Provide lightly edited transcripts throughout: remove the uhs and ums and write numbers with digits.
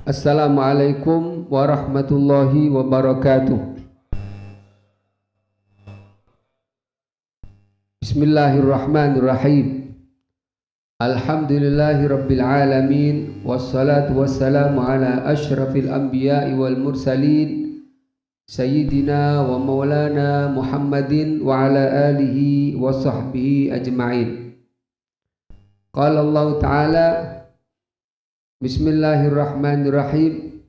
Assalamualaikum warahmatullahi wabarakatuh. Bismillahirrahmanirrahim. Alhamdulillahi rabbil alamin. Wassalatu wassalamu ala ashrafil anbiya'i wal mursalin Sayyidina wa maulana Muhammadin wa ala alihi wa sahbihi ajma'in. Qala Allah Ta'ala, Bismillahirrahmanirrahim.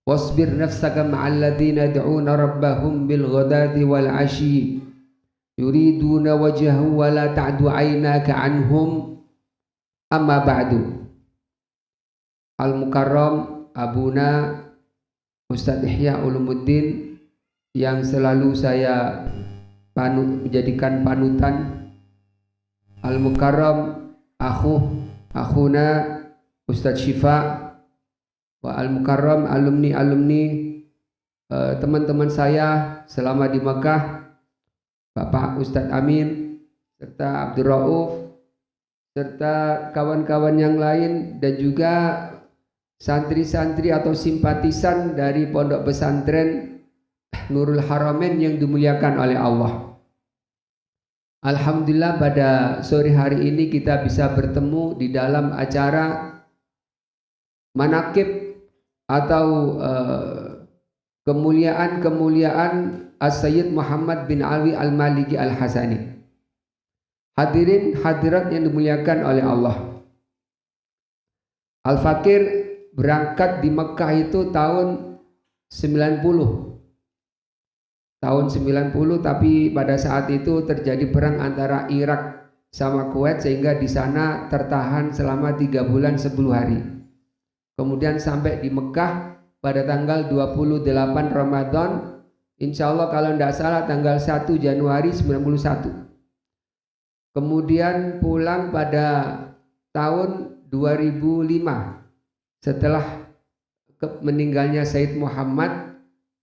Wasbir nafsaka ma'al ladzina yad'una rabbahum bil ghadati wal 'ashyi yuriduna wajhahu wa la ta'du 'ainaka 'anhum. Amma ba'du. Al-Mukarram Abuna Ustadz Ihya Ulumuddin yang selalu saya menjadikan panutan, Al-Mukarram Akhuna Ustadz Syifa, wa Al-Mukarram alumni teman-teman saya selama di Mekah, Bapak Ustadz Amin serta Abdul Rauf serta kawan-kawan yang lain, dan juga santri-santri atau simpatisan dari Pondok Pesantren Nurul Haramain yang dimuliakan oleh Allah. Alhamdulillah pada sore hari ini kita bisa bertemu di dalam acara manaqib atau kemuliaan-kemuliaan As-Sayyid Muhammad bin Alwi Al-Maliki Al-Hasani. Hadirin hadirat yang dimuliakan oleh Allah. Al-Fakir berangkat di Mekah itu tahun 90. Tahun 90, tapi pada saat itu terjadi perang antara Irak sama Kuwait sehingga di sana tertahan selama 3 bulan 10 hari. Kemudian sampai di Mekah pada tanggal 28 Ramadan, insya Allah kalau tidak salah tanggal 1 Januari 91. Kemudian pulang pada tahun 2005 setelah meninggalnya Sayyid Muhammad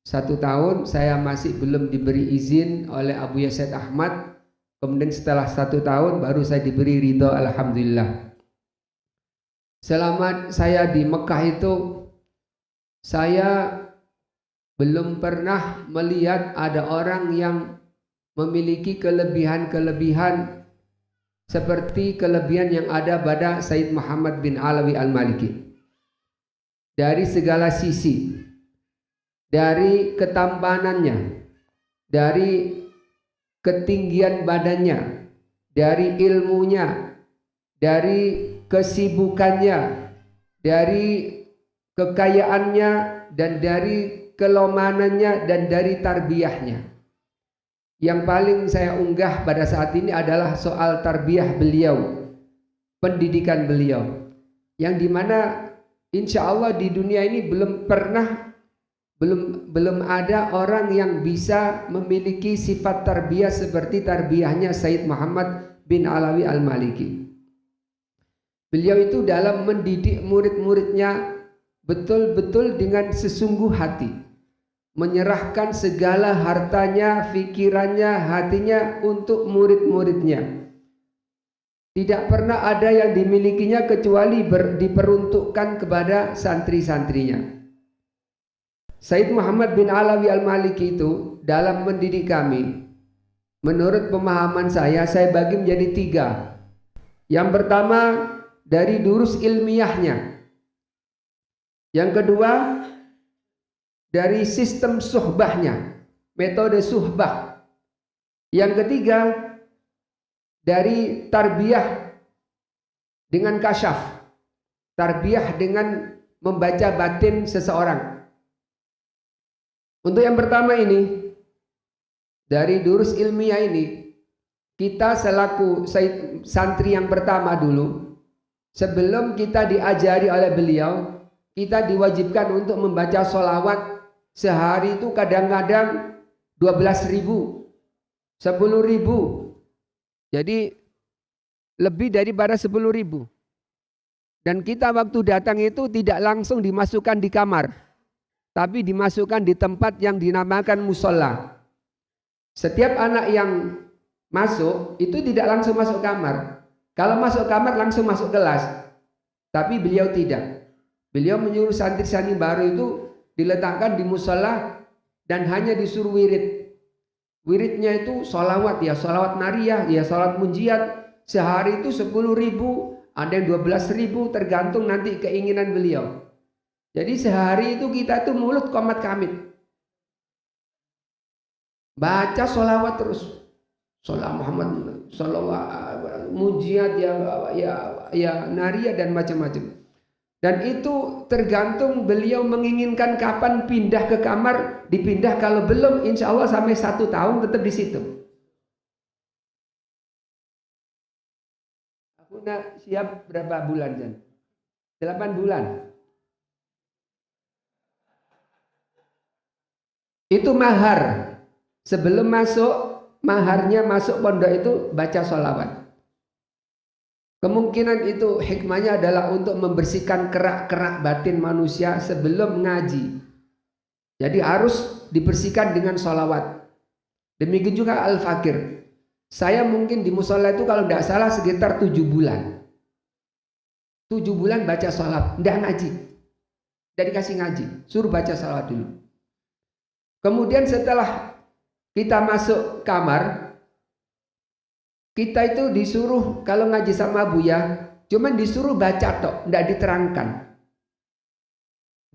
1 tahun. Saya masih belum diberi izin oleh Abu Yazid Ahmad. Kemudian setelah 1 tahun baru saya diberi ridho, alhamdulillah. Selama saya di Mekah itu saya belum pernah melihat ada orang yang memiliki kelebihan-kelebihan seperti kelebihan yang ada pada Sayyid Muhammad bin Alawi Al-Maliki. Dari segala sisi, dari ketampanannya, dari ketinggian badannya, dari ilmunya, dari kesibukannya, dari kekayaannya, dan dari kelomanannya, dan dari tarbiyahnya. Yang paling saya unggah pada saat ini adalah soal tarbiyah beliau, pendidikan beliau, yang dimana insya Allah di dunia ini belum ada orang yang bisa memiliki sifat tarbiyah seperti tarbiyahnya Sayyid Muhammad bin Alawi Al-Maliki. Beliau itu dalam mendidik murid-muridnya betul-betul dengan sesungguh hati, menyerahkan segala hartanya, pikirannya, hatinya untuk murid-muridnya. Tidak pernah ada yang dimilikinya kecuali diperuntukkan kepada santri-santrinya. Sayyid Muhammad bin Alawi Al-Maliki itu dalam mendidik kami, menurut pemahaman saya bagi menjadi 3. Yang pertama dari durus ilmiahnya. Yang kedua dari sistem suhbahnya, metode suhbah. Yang ketiga dari tarbiyah dengan kasyaf, tarbiyah dengan membaca batin seseorang. Untuk yang pertama ini, dari durus ilmiah ini, kita selaku santri yang pertama dulu, sebelum kita diajari oleh beliau, kita diwajibkan untuk membaca sholawat sehari itu kadang-kadang 12.000, 10.000. Jadi lebih daripada 10.000. Dan kita waktu datang itu tidak langsung dimasukkan di kamar, tapi dimasukkan di tempat yang dinamakan musola. Setiap anak yang masuk itu tidak langsung masuk kamar. Kalau masuk kamar langsung masuk kelas. Tapi beliau tidak. Beliau menyuruh santri-santri baru itu diletakkan di musola dan hanya disuruh wirid. Wiridnya itu sholawat ya, sholawat nariyah ya, sholawat munjiat. Sehari itu 10.000, ada yang 12.000 tergantung nanti keinginan beliau. Jadi sehari itu kita itu mulut qomat kamit. Baca sholawat terus. Sholawat Muhammad, sholawat munjiat ya nariyah dan macam-macam. Dan itu tergantung beliau menginginkan kapan pindah ke kamar, dipindah. Kalau belum, insya Allah sampai 1 tahun tetap di situ. Aku nak siap berapa bulan, Jan? 8 bulan. Itu mahar. Sebelum masuk, maharnya masuk pondok itu baca sholawat. Kemungkinan itu hikmahnya adalah untuk membersihkan kerak-kerak batin manusia sebelum ngaji. Jadi harus dibersihkan dengan sholawat. Demikian juga al-fakir. Saya mungkin di musola itu kalau tidak salah sekitar 7 bulan. 7 bulan baca sholawat, tidak ngaji. Tidak dikasih ngaji, suruh baca sholawat dulu. Kemudian setelah kita masuk kamar, kita itu disuruh kalau ngaji sama Buya, cuman disuruh baca tok, tidak diterangkan.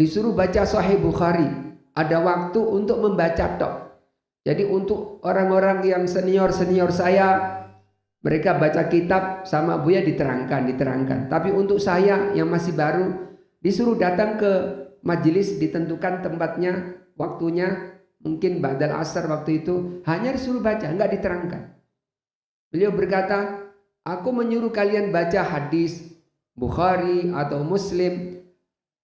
Disuruh baca Sahih Bukhari, ada waktu untuk membaca tok. Jadi untuk orang-orang yang senior-senior saya, mereka baca kitab sama Buya diterangkan. Tapi untuk saya yang masih baru, disuruh datang ke majelis, ditentukan tempatnya, waktunya, mungkin ba'dal asar waktu itu, hanya disuruh baca, enggak diterangkan. Beliau berkata, aku menyuruh kalian baca hadis Bukhari atau Muslim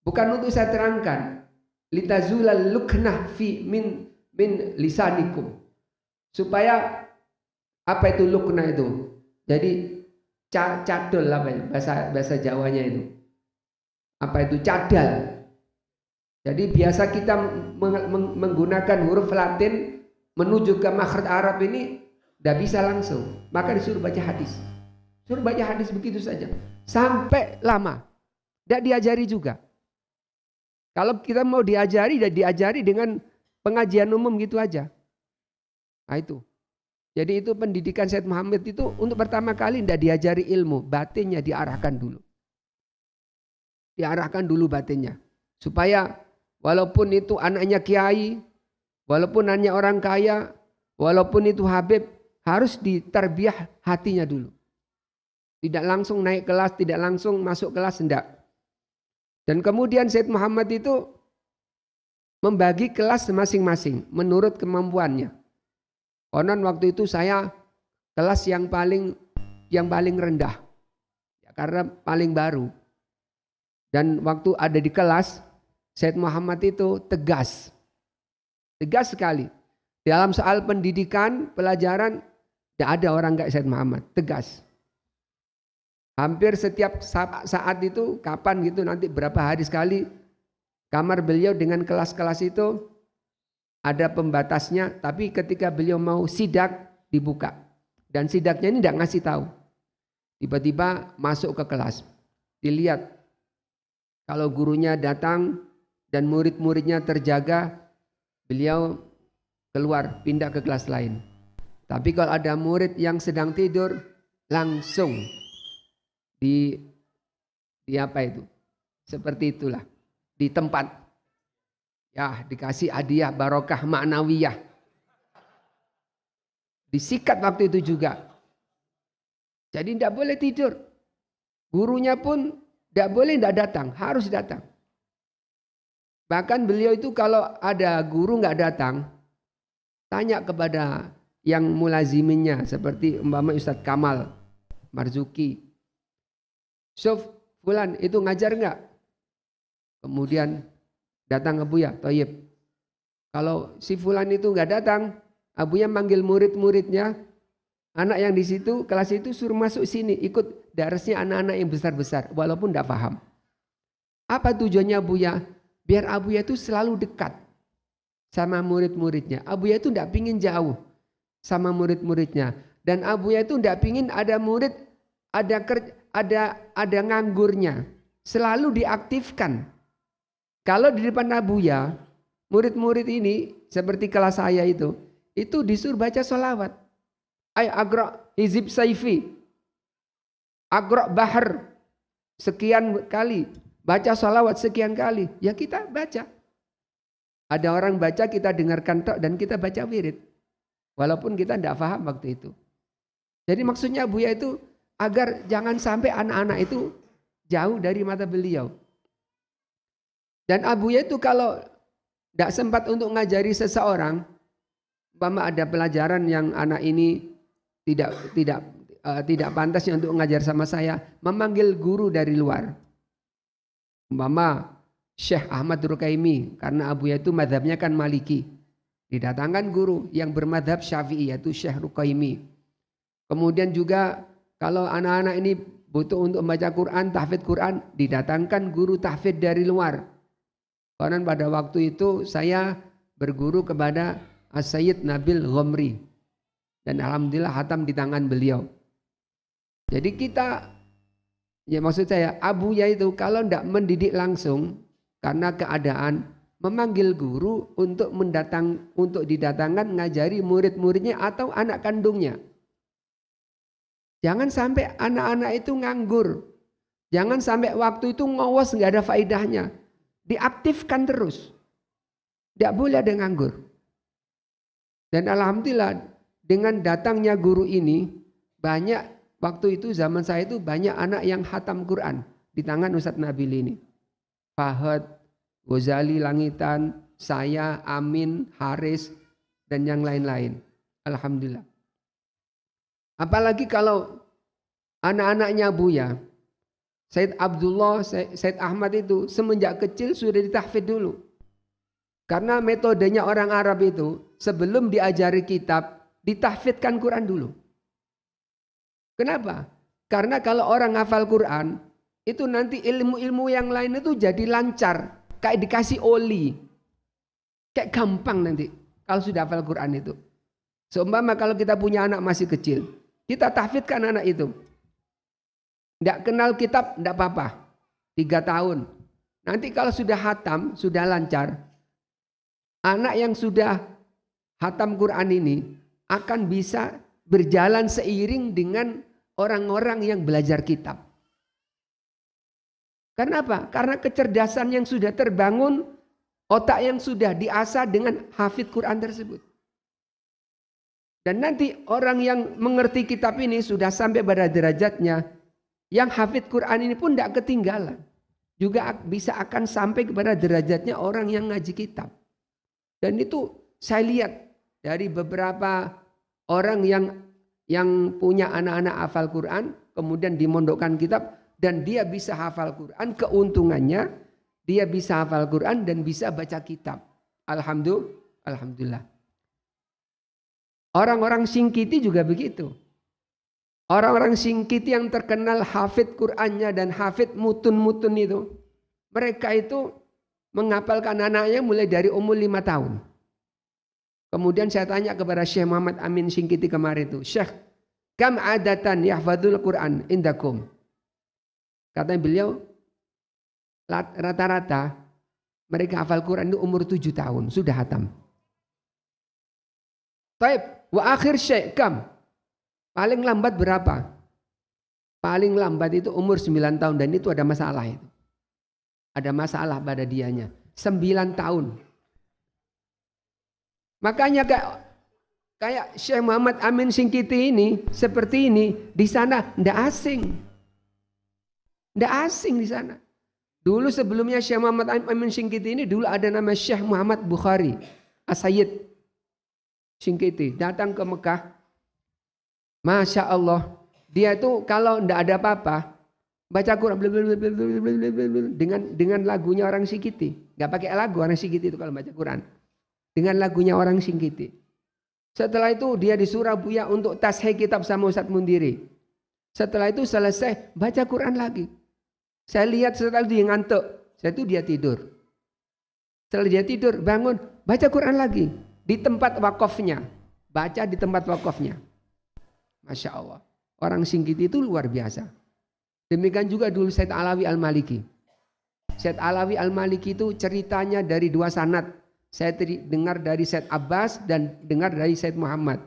bukan untuk saya terangkan, litazulal luknah fi min lisanikum, supaya apa itu luknah itu? Jadi cadel apa ya? Bahasa Jawanya itu. Apa itu cadal? Jadi biasa kita menggunakan huruf Latin menuju ke makhraj Arab ini tidak bisa langsung, maka disuruh baca hadis. Suruh baca hadis begitu saja. Sampai lama. Tidak diajari juga. Kalau kita mau diajari, dan diajari dengan pengajian umum gitu aja. Nah itu. Jadi itu pendidikan Said Muhammad itu untuk pertama kali tidak diajari ilmu. Batinnya diarahkan dulu. Diarahkan dulu batinnya. Supaya walaupun itu anaknya kiai, walaupun anaknya orang kaya, walaupun itu Habib, harus ditarbiyah hatinya dulu. Tidak langsung naik kelas, tidak langsung masuk kelas, tidak. Dan kemudian Said Muhammad itu membagi kelas masing-masing menurut kemampuannya. Konon waktu itu saya kelas yang paling rendah. Ya, karena paling baru. Dan waktu ada di kelas, Said Muhammad itu tegas. Tegas sekali. Dalam soal pendidikan, pelajaran, tidak ada orang kayak Said Muhammad, tegas. Hampir setiap saat itu, kapan gitu nanti berapa hari sekali, kamar beliau dengan kelas-kelas itu ada pembatasnya, tapi ketika beliau mau sidak, dibuka. Dan sidaknya ini tidak ngasih tahu. Tiba-tiba masuk ke kelas, dilihat. Kalau gurunya datang dan murid-muridnya terjaga, beliau keluar, pindah ke kelas lain. Tapi kalau ada murid yang sedang tidur, langsung di apa itu? Seperti itulah, di tempat. Ya, dikasih hadiah barokah maknawiyah. Disikat waktu itu juga. Jadi tidak boleh tidur. Gurunya pun tidak boleh tidak datang, harus datang. Bahkan beliau itu kalau ada guru nggak datang, tanya kepada yang mulaziminnya seperti umpama Ustadz Kamal Marzuki, Sof, fulan itu ngajar nggak? Kemudian datang ke Buya, Toyib. Kalau si fulan itu nggak datang, Abuya manggil murid-muridnya, anak yang di situ kelas itu suruh masuk sini, ikut darasnya anak-anak yang besar-besar, walaupun nggak paham. Apa tujuannya Abuya? Biar Abuya itu selalu dekat sama murid-muridnya. Abuya itu tidak pingin jauh sama murid-muridnya. Dan Abuya itu tidak pingin ada murid ada nganggurnya. selalu diaktifkan. Kalau di depan Abuya, murid-murid ini seperti kelas saya itu disuruh baca sholawat. Ay agra hizib saifi, agra bahar sekian kali, baca sholawat sekian kali. Ya kita baca. Ada orang baca, kita dengarkan tok dan kita baca wirid. Walaupun kita tidak paham waktu itu. Jadi maksudnya Buya itu agar jangan sampai anak-anak itu jauh dari mata beliau. Dan Abuya itu kalau tidak sempat untuk ngajari seseorang, umpama ada pelajaran yang anak ini tidak pantasnya untuk ngajar sama saya, memanggil guru dari luar. Umpama Syekh Ahmad Rukaimi, karena Abuya itu madhabnya kan Maliki. Didatangkan guru yang bermadhab Syafi'i yaitu Syekh Rukaimi. Kemudian juga kalau anak-anak ini butuh untuk membaca Quran, tahfidz Quran, didatangkan guru tahfidz dari luar. Karena pada waktu itu saya berguru kepada As-Sayyid Nabil Ghomri. Dan alhamdulillah hatam di tangan beliau. Jadi kita, ya maksud saya Abuya itu kalau tidak mendidik langsung karena keadaan, memanggil guru untuk didatangkan ngajari murid-muridnya atau anak kandungnya. Jangan sampai anak-anak itu nganggur. Jangan sampai waktu itu ngawas nggak ada faedahnya. Diaktifkan terus. Tidak boleh ada nganggur. Dan alhamdulillah dengan datangnya guru ini, banyak waktu itu zaman saya itu banyak anak yang khatam Quran di tangan Ustadz Nabil ini. Fahad, Ghazali Langitan, saya, Amin, Haris, dan yang lain-lain. Alhamdulillah. Apalagi kalau anak-anaknya Buya, Said Abdullah, Said Ahmad itu semenjak kecil sudah ditahfidz dulu. Karena metodenya orang Arab itu sebelum diajari kitab, ditahfidzkan Quran dulu. Kenapa? Karena kalau orang hafal Quran, itu nanti ilmu-ilmu yang lain itu jadi lancar. Kayak dikasih oli. Kayak gampang nanti kalau sudah hafal Quran itu. Seumpama kalau kita punya anak masih kecil, kita tahfidzkan anak itu. Tidak kenal kitab, tidak apa-apa. 3 tahun. Nanti kalau sudah hatam, sudah lancar, anak yang sudah hatam Quran ini akan bisa berjalan seiring dengan orang-orang yang belajar kitab. Karena apa? Karena kecerdasan yang sudah terbangun, otak yang sudah diasah dengan hafidz Quran tersebut. Dan nanti orang yang mengerti kitab ini sudah sampai pada derajatnya, yang hafidz Quran ini pun tidak ketinggalan. Juga bisa akan sampai kepada derajatnya orang yang ngaji kitab. Dan itu saya lihat dari beberapa orang yang punya anak-anak hafal Quran, kemudian dimondokkan kitab, dan dia bisa hafal Quran, keuntungannya dia bisa hafal Quran dan bisa baca kitab. Alhamdulillah. Orang-orang Singkiti juga begitu. Orang-orang Singkiti yang terkenal hafidz Qurannya dan hafidz mutun-mutun itu, mereka itu menghafalkan anaknya mulai dari umur 5 tahun. Kemudian saya tanya kepada Syekh Muhammad Amin Singkiti kemarin itu, Syekh, kam adatan yahfadzul Quran indakum? Katanya beliau, rata-rata mereka hafal Quran itu umur 7 tahun, sudah hatam. Taib, wa akhir syekh kam? Paling lambat berapa? Paling lambat itu umur 9 tahun dan itu ada masalah itu. Ada masalah pada dianya. 9 tahun. Makanya kayak Syekh Muhammad Amin Singkiti ini, seperti ini, di sana tidak asing. Tidak asing di sana. Dulu sebelumnya Syekh Muhammad Amin Singkiti ini dulu ada nama Syekh Muhammad Bukhari, As-Sayyid Singkiti, datang ke Mekah. Masya Allah, dia itu kalau tidak ada apa-apa, baca Quran dengan lagunya orang Singkiti. Gak pakai lagu orang Singkiti itu kalau baca Quran. Dengan lagunya orang Singkiti. Setelah itu dia di Surabaya untuk tasheh kitab sama Ustadz Mundiri. Setelah itu selesai, baca Quran lagi. Saya lihat setelah itu dia ngantuk, setelah itu dia tidur. Setelah dia tidur, bangun, baca Quran lagi. Di tempat wakafnya. Baca di tempat wakafnya. Masya Allah. Orang Singkiti itu luar biasa. Demikian juga dulu Said Alawi Al-Maliki. Syed Alawi Al-Maliki itu ceritanya dari dua sanad. Saya dengar dari Syed Abbas dan dengar dari Syed Muhammad.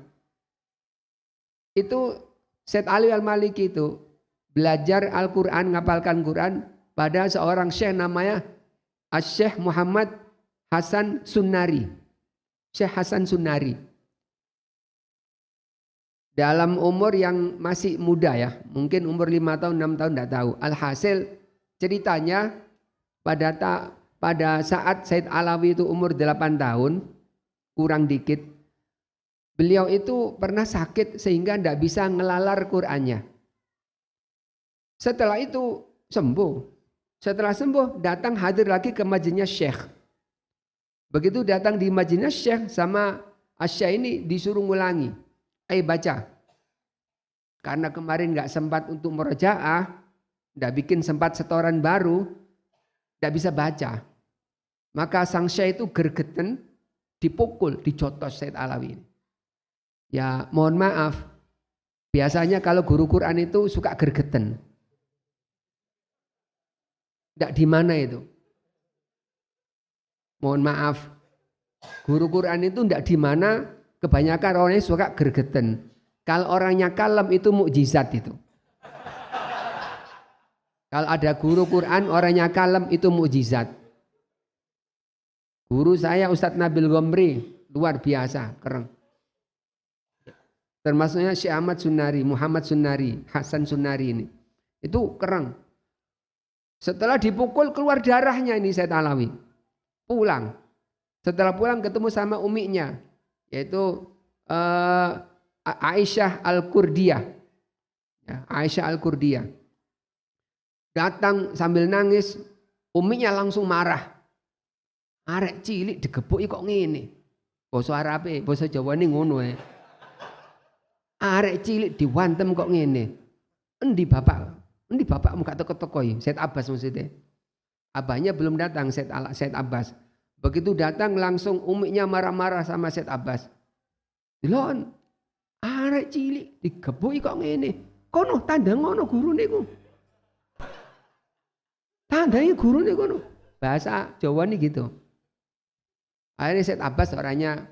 Itu Syed Alawi Al-Maliki itu belajar Al-Quran, ngapalkan Quran pada seorang syekh namanya Syekh Muhammad Hasan Sunnari. Syekh Hasan Sunnari. Dalam umur yang masih muda ya, mungkin umur 5 tahun, 6 tahun, tidak tahu. Alhasil ceritanya pada saat Syed Alawi itu umur 8 tahun, kurang dikit, beliau itu pernah sakit sehingga tidak bisa ngelalar Qur'annya. Setelah itu sembuh. Setelah sembuh datang hadir lagi ke majlisnya Syekh. Begitu datang di majlisnya Syekh sama Syekh ini disuruh ngulangi. Ayo baca. Karena kemarin nggak sempat untuk murojaah, nggak bikin sempat setoran baru, nggak bisa baca. Maka sang Syekh itu gergeten, dipukul, dicotos Syed Alawi. Ya mohon maaf, biasanya kalau guru Quran itu suka gergeten. Nggak di mana itu. Mohon maaf, guru Quran itu nggak di mana. Kebanyakan orangnya suka gergeten. Kalau orangnya kalem itu mukjizat itu. Kalau ada guru Quran orangnya kalem itu mukjizat. Guru saya Ustadz Nabil Gomri luar biasa, keren. Termasuknya Syekh Ahmad Sunnari, Muhammad Sunnari, Hasan Sunnari ini. Itu keren. Setelah dipukul keluar darahnya ini Syed Alawi. Pulang. Setelah pulang ketemu sama uminya. Yaitu Aisyah Al-Qurdiyah. Ya, Aisyah Al-Qurdiyah. Datang sambil nangis, uminya langsung marah. Arek cilik digebuki kok ngene. Basa Arabe, basa Jawane ngono ae. Arek cilik diwantem kok ngene. Endi bapak? Endi bapakmu gak teko-teko iki? Syed Abbas maksudnya. Abahnya belum datang Syed Abbas. Begitu datang langsung umiknya marah-marah sama Syed Abbas. Dilon, arek cilik digebuki kok ngene. Kono tanda ngono gurune ku. Tandanya gurune kono. Bahasa Jawa nih gitu. Akhirnya Syed Abbas orangnya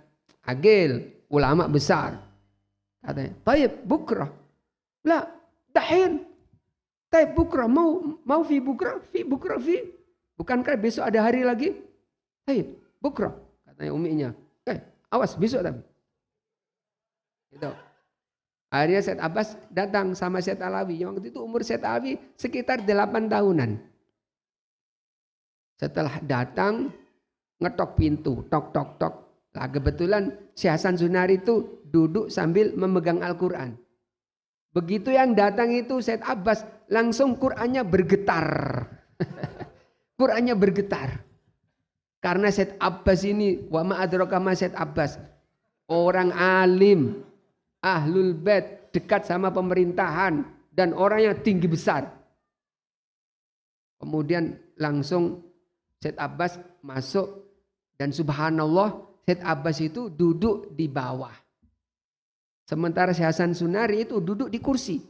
agil, ulama besar. Katanya, "Taib bukra." "La, dahin." "Taib bukra, mau fi bukra, fi bukra fi." Bukankah besok ada hari lagi? "Taib bukra," katanya uminya. Awas besok tapi. Gitu. Akhirnya Syed Abbas datang sama Syed Alawi. Yang waktu itu umur Syed Alawi sekitar 8 tahunan. Setelah datang ngetok pintu, tok tok tok. Lah kebetulan Syekh Hasan Sunnari itu duduk sambil memegang Al-Quran. Begitu yang datang itu Syed Abbas langsung Qurannya bergetar. Qurannya bergetar. Karena Syed Abbas ini wa ma adraka ma Syed Abbas. Orang alim. Ahlul Bait, dekat sama pemerintahan dan orangnya tinggi besar. Kemudian langsung Syed Abbas masuk dan subhanallah Syed Abbas itu duduk di bawah. Sementara Syekh Hasan Sunnari itu duduk di kursi.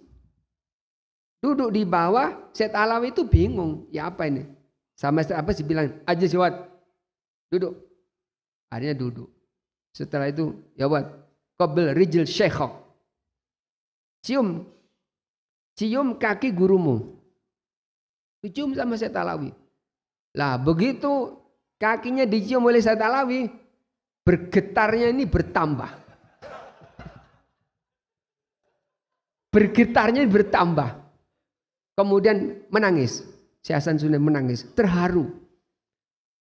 Duduk di bawah, Syed Alawi itu bingung, ya apa ini? Sama Syed Abbas dibilang, "Aja jawab, duduk." Akhirnya duduk. Setelah itu, ya Wad. Qabl rijil syekhok. Cium kaki gurumu. Dicium sama Syed Alawi. Lah begitu kakinya dicium oleh Syed Alawi, bergetarnya ini bertambah. Bergetarnya bertambah. Kemudian menangis. Syekh Hasan Sunnari menangis, terharu.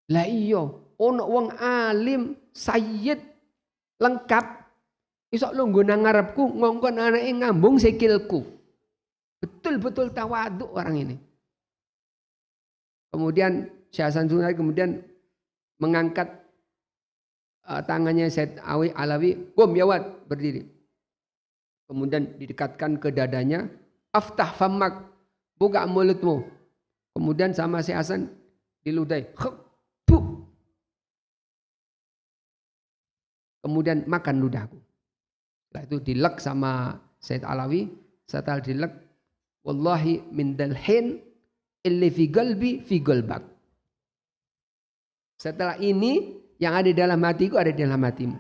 Lah iya, ono wong alim, sayyid, lengkap. Isok lungguh nang ngarepku ngongkon anake ngambung sikilku. Betul-betul tawaduk orang ini. Kemudian Syekh Hasan Sunnari kemudian mengangkat tangannya Syed Alawi, "Qum ya Wad," berdiri. Kemudian didekatkan ke dadanya, "Aftah fammak," buka mulutmu. Kemudian sama Syekh Hasan diludai. Kemudian makan ludahku. Setelah itu dilek sama Syed Alawi. Setelah dilek, wallahi min dalhin illi fi qalbi fi qalbak. Setelah ini yang ada di dalam hatiku ada di dalam hatimu.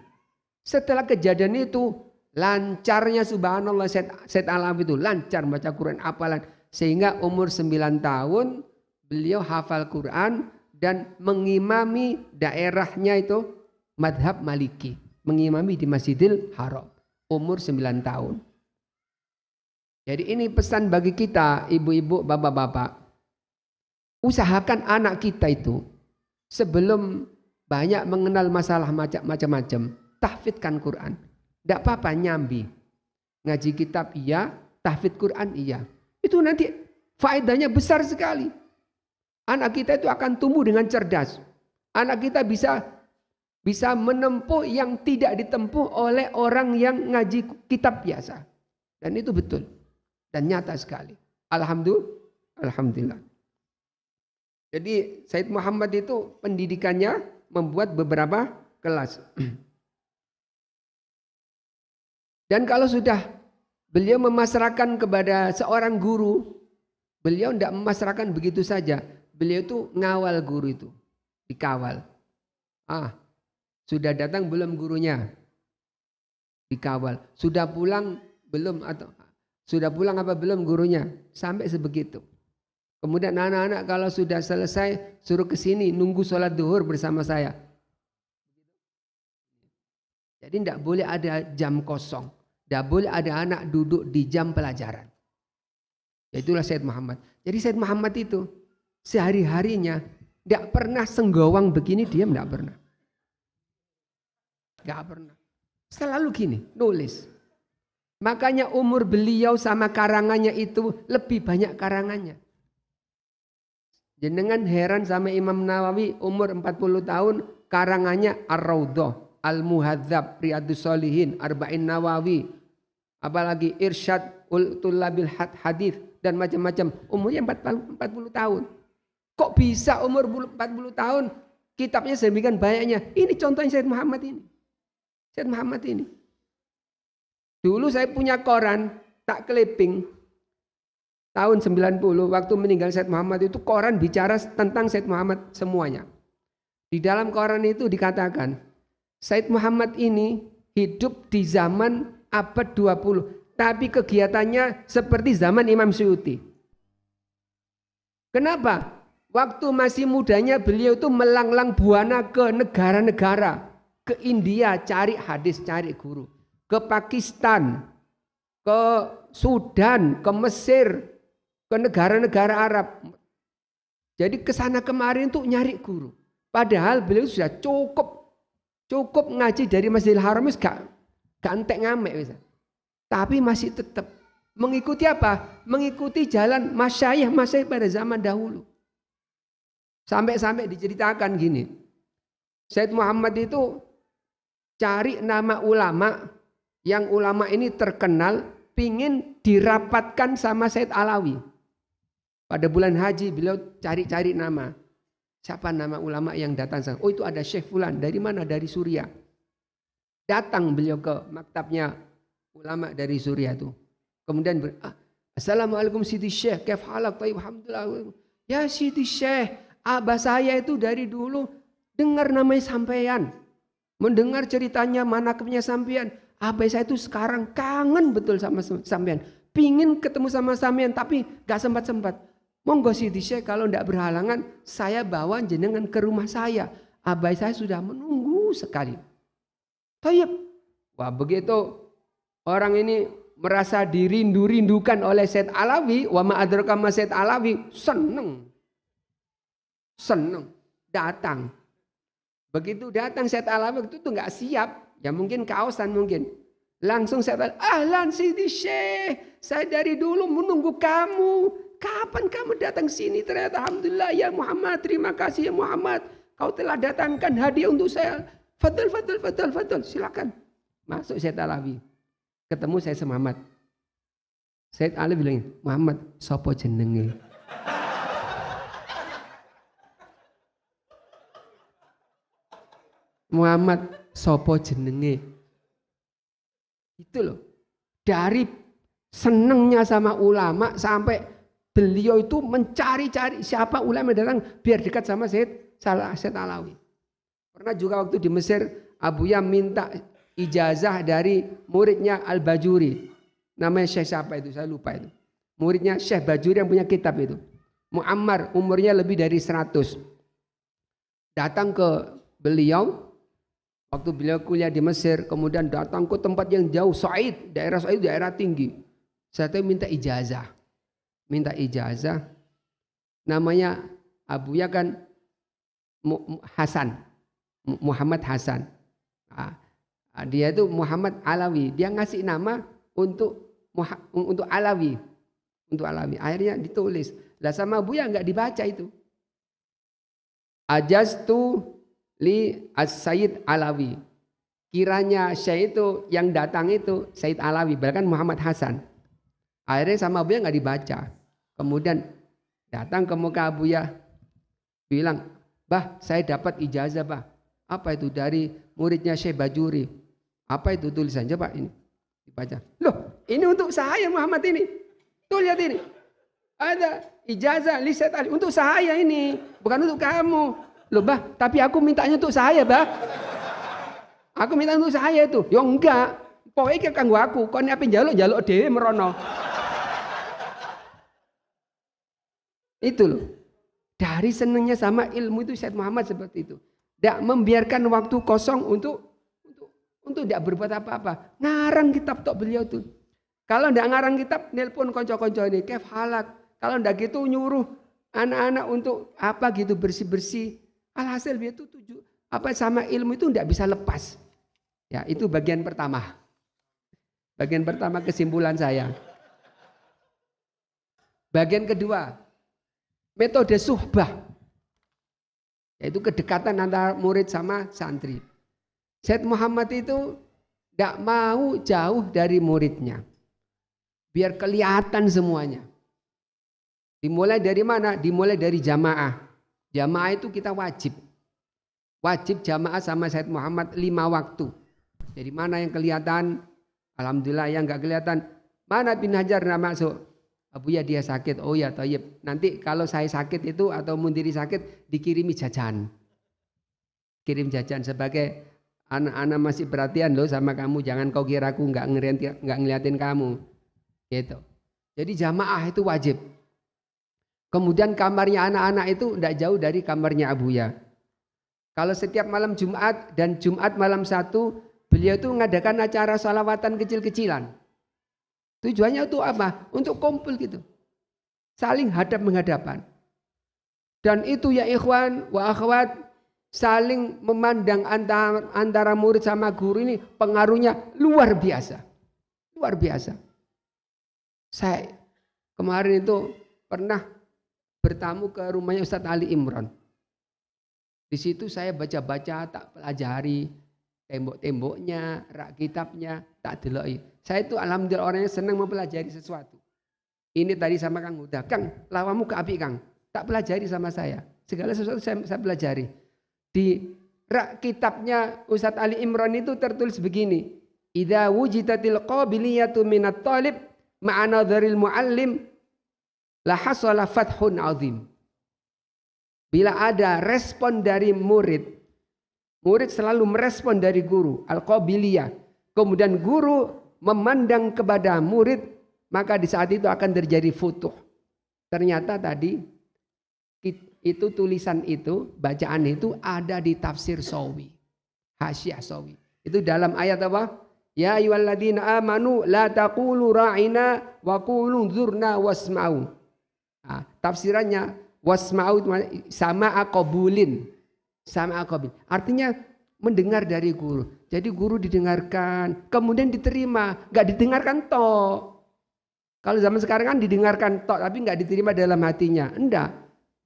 Setelah kejadian itu lancarnya subhanallah Said Alawi itu lancar baca Quran hafalan. Sehingga umur 9 tahun beliau hafal Quran dan mengimami daerahnya itu madhab Maliki. Mengimami di Masjidil Haram. Umur 9 tahun. Jadi ini pesan bagi kita ibu-ibu, bapak-bapak. Usahakan anak kita itu sebelum banyak mengenal masalah macam-macam, tahfidkan Quran. Tidak apa-apa nyambi. Ngaji kitab iya, tahfidz Quran iya. Itu nanti faedahnya besar sekali. Anak kita itu akan tumbuh dengan cerdas. Anak kita bisa menempuh yang tidak ditempuh oleh orang yang ngaji kitab biasa. Dan itu betul. Dan nyata sekali. Alhamdulillah. Jadi Said Muhammad itu pendidikannya membuat beberapa kelas. Dan kalau sudah beliau memasrahkan kepada seorang guru, beliau tidak memasrahkan begitu saja. Beliau itu ngawal guru itu, dikawal. Sudah datang belum gurunya? Dikawal. Sudah pulang belum atau sudah pulang apa belum gurunya? Sampai sebegitu. Kemudian anak-anak kalau sudah selesai suruh ke sini nunggu sholat duhur bersama saya. Jadi tidak boleh ada jam kosong. Tidak boleh ada anak duduk di jam pelajaran. Itulah Said Muhammad. Jadi Said Muhammad itu sehari-harinya tidak pernah senggawang begini, dia tidak pernah. Tidak pernah. Selalu gini, nulis. Makanya umur beliau sama karangannya itu lebih banyak karangannya. Jenengan heran sama Imam Nawawi umur 40 tahun karangannya Ar-Raudhah, Al-Muhadzab, Riyadhus Shalihin, Arba'in Nawawi, apalagi Irsyad Tullabil Hadits dan macam-macam. Umurnya 40 tahun. Kok bisa umur 40 tahun kitabnya sedemikian banyaknya? Ini contohnya Said Muhammad ini. Said Muhammad ini. Dulu saya punya koran tak clipping. Tahun 90 waktu meninggal Said Muhammad itu koran bicara tentang Said Muhammad semuanya. Di dalam koran itu dikatakan Said Muhammad ini hidup di zaman abad 20. Tapi kegiatannya seperti zaman Imam Suyuti. Kenapa? Waktu masih mudanya beliau itu melanglang buana ke negara-negara. Ke India cari hadis, cari guru. Ke Pakistan, ke Sudan, ke Mesir, ke negara-negara Arab. Jadi kesana kemarin tuh nyari guru. Padahal beliau sudah cukup ngaji dari Masjidil Haram, gak entek ngamek bisa. Tapi masih tetap mengikuti apa? Mengikuti jalan masyayikh pada zaman dahulu. Sampai diceritakan gini. Said Muhammad itu cari nama ulama yang ulama ini terkenal, pingin dirapatkan sama Said Alawi. Pada bulan haji beliau cari-cari nama. Siapa nama ulama yang datang? Oh itu ada Syekh Fulan. Dari mana? Dari Suriah. Datang beliau ke maktabnya ulama dari Suriah itu. Kemudian Assalamualaikum Siti Syekh. Kaif halak? Taib alhamdulillah. Ya Siti Syekh, abah saya itu dari dulu dengar namanya sampean. Mendengar ceritanya manakibnya sampean. Abah saya itu sekarang kangen betul sama sampean. Pingin ketemu sama sampean tapi gak sempat-sempat. Monggo Siti Syekh kalau tidak berhalangan saya bawa jenengan ke rumah saya. Abah saya sudah menunggu sekali. Tayyib. Wah begitu orang ini merasa dirindu-rindukan oleh Said Alawi. Wa ma'adraka ma Said Alawi. Seneng. Datang. Begitu datang Said Alawi itu tuh gak siap. Ya mungkin kaosan mungkin. Langsung Said Alawi. Ahlan Siti Syekh. Saya dari dulu menunggu kamu. Kapan kamu datang sini? Ternyata alhamdulillah ya Muhammad. Terima kasih ya Muhammad. Kau telah datangkan hadiah untuk saya. Fadl. Silakan. Masuk Said Alawi. Ketemu saya sama Muhammad. Said Alawi bilang, Muhammad, sopo jenenge? Muhammad, sopo jenenge? Itu loh. Dari senengnya sama ulama sampai beliau itu mencari-cari siapa ulama datang biar dekat sama Said Alawi. Pernah juga waktu di Mesir, Abuya minta ijazah dari muridnya Al-Bajuri. Namanya Syekh siapa itu? Saya lupa itu. Muridnya Syekh Bajuri yang punya kitab itu. Muammar, umurnya lebih dari 100. Datang ke beliau, waktu beliau kuliah di Mesir, kemudian datang ke tempat yang jauh, Said, daerah Said, daerah tinggi. Saya tuh minta ijazah. Namanya Abuya kan Hasan. Muhammad Hasan. Dia itu Muhammad Alawi. Dia ngasih nama untuk Alawi. Untuk Alawi. Akhirnya ditulis. Lah sama Abuya nggak dibaca itu. Ajaztu li as-Sayyid Alawi. Kiranya Syekh itu yang datang itu Sayyid Alawi, bahkan Muhammad Hasan. Akhirnya sama Abuya nggak dibaca. Kemudian datang ke muka Abuya, bilang, "Bah, saya dapat ijazah, bah." Apa itu? Dari muridnya Syekh Bajuri. Apa itu tulisan? Coba ini dibaca. Loh, ini untuk saya Muhammad ini. Tuh lihat ini. Ada ijazah li Syekh Ali untuk saya ini, bukan untuk kamu. Loh, bah, tapi aku mintanya untuk saya, bah. Aku minta untuk saya itu. Ya enggak. Pokoknya kanggo aku. Kau ini apa jaluk dhewe merono. Itu loh. Dari senangnya sama ilmu itu Syekh Muhammad seperti itu. Tidak membiarkan waktu kosong untuk tidak berbuat apa-apa. Ngarang kitab tok beliau tuh. Kalau tidak ngarang kitab, nelpon konco-konco ini, kef halak. Kalau tidak gitu nyuruh anak-anak untuk apa gitu bersih-bersih. Alhasil dia tuh sama ilmu itu tidak bisa lepas. Ya, itu bagian pertama. Bagian pertama kesimpulan saya. Bagian kedua, metode suhbah. Yaitu kedekatan antara murid sama santri. Syekh Muhammad itu tidak mau jauh dari muridnya. Biar kelihatan semuanya. Dimulai dari mana? Dimulai dari jamaah. Jamaah itu kita wajib. Wajib jamaah sama Syekh Muhammad 5 waktu. Jadi mana yang kelihatan? Alhamdulillah yang enggak kelihatan. Mana bin Hajar nak masuk? Abuya dia sakit. Oh ya thayyib. Nanti kalau saya sakit itu atau mundiri sakit dikirimi jajan. Kirim jajan sebagai anak-anak masih perhatian loh sama kamu. Jangan kau kira aku enggak ngeliatin kamu. Gitu. Jadi jamaah itu wajib. Kemudian kamarnya anak-anak itu tidak jauh dari kamarnya Abuya. Kalau setiap malam Jumat dan Jumat malam 1 beliau itu mengadakan acara salawatan kecil-kecilan. Tujuannya untuk apa? Untuk kumpul gitu. Saling hadap menghadapan. Dan itu ya ikhwan wa akhwat, saling memandang antara murid sama guru ini pengaruhnya luar biasa. Luar biasa. Saya kemarin itu pernah bertamu ke rumahnya Ustadz Ali Imran. Di situ saya baca-baca, tak pelajari tembok-temboknya, rak kitabnya, tak deloi. Saya itu alhamdulillah orangnya senang mempelajari sesuatu. Ini tadi sama Kang Huda, Kang, lawamu ke api Kang, tak pelajari sama saya. Segala sesuatu saya pelajari. Di rak kitabnya Ustadz Ali Imran itu tertulis begini. Idza wujidatil qabiliyatu minat talib ma'ana dharil muallim la hasala fathun azim. Bila ada respon dari murid selalu merespon dari guru, al-qabiliyah. Kemudian guru memandang kepada murid, maka di saat itu akan terjadi futuh. Ternyata tadi itu tulisan itu, bacaan itu ada di tafsir Sawi. Hasyiah Sawi. Itu dalam ayat apa? Ya ayyuhalladzina amanu la taqulu ra'ina wa qulu dzurna wasma'u. Nah, tafsirannya wasma'u sama aqabulin. Sama aqabil. Artinya mendengar dari guru. Jadi guru didengarkan, kemudian diterima, enggak didengarkan tok. Kalau zaman sekarang kan didengarkan tok tapi enggak diterima dalam hatinya. Enggak.